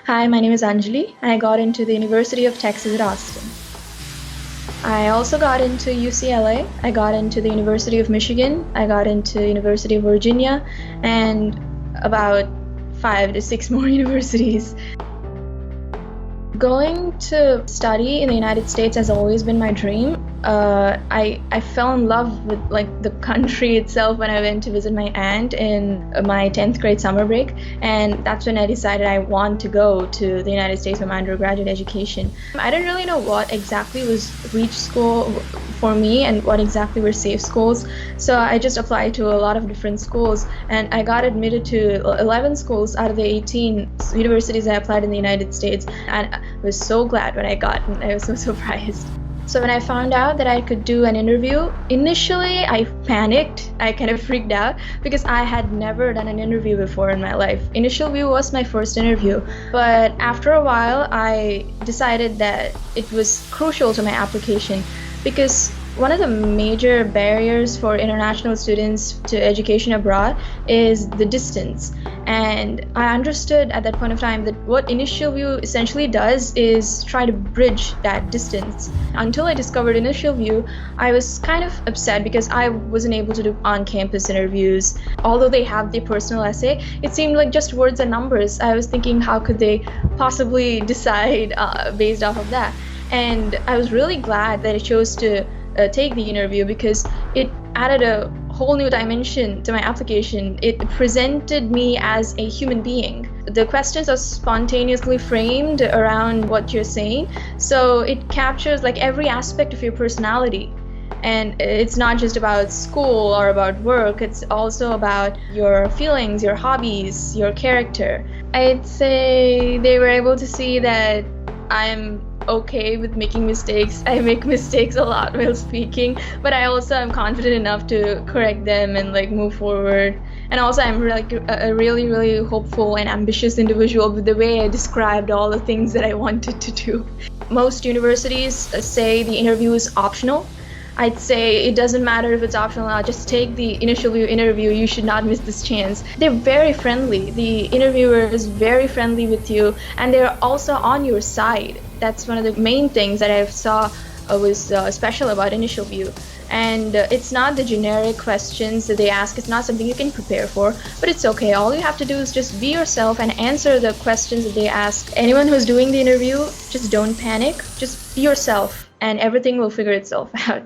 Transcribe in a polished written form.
Hi, my name is Anjali, and I got into the University of Texas at Austin. I also got into UCLA, I got into the University of Michigan, I got into University of Virginia, and about 5 to 6 more universities. Going to study in the United States has always been my dream. I fell in love with the country itself when I went to visit my aunt in my 10th grade summer break, and that's when I decided I want to go to the United States for my undergraduate education. I didn't really know what exactly was reach school for me and what exactly were safe schools, so I just applied to a lot of different schools, and I got admitted to 11 schools out of the 18 universities I applied in the United States, and I was so glad when I got, and I was so surprised. So when I found out that I could do an interview, initially I panicked. I kind of freaked out because I had never done an interview before in my life. InitialView was my first interview, but after a while I decided that it was crucial to my application because one of the major barriers for international students to education abroad is the distance. And I understood at that point of time that what InitialView essentially does is try to bridge that distance. Until I discovered InitialView, I was kind of upset because I wasn't able to do on-campus interviews. Although they have the personal essay, it seemed like just words and numbers. I was thinking, how could they possibly decide based off of that? And I was really glad that I chose to take the interview because it added a whole new dimension to my application. It presented me as a human being. The questions are spontaneously framed around what you're saying, so it captures every aspect of your personality. And it's not just about school or about work, it's also about your feelings, your hobbies, your character. I'd say they were able to see that I'm okay with making mistakes. I make mistakes a lot while speaking, but I also am confident enough to correct them and move forward. And also I'm a really hopeful and ambitious individual with the way I described all the things that I wanted to do. Most universities say the interview is optional. I'd say it doesn't matter if it's optional or not, just take the InitialView interview, you should not miss this chance. They're very friendly, the interviewer is very friendly with you, and they're also on your side. That's one of the main things that I saw was special about InitialView. And it's not the generic questions that they ask, it's not something you can prepare for, but it's okay. All you have to do is just be yourself and answer the questions that they ask. Anyone who's doing the interview, just don't panic, just be yourself and everything will figure itself out.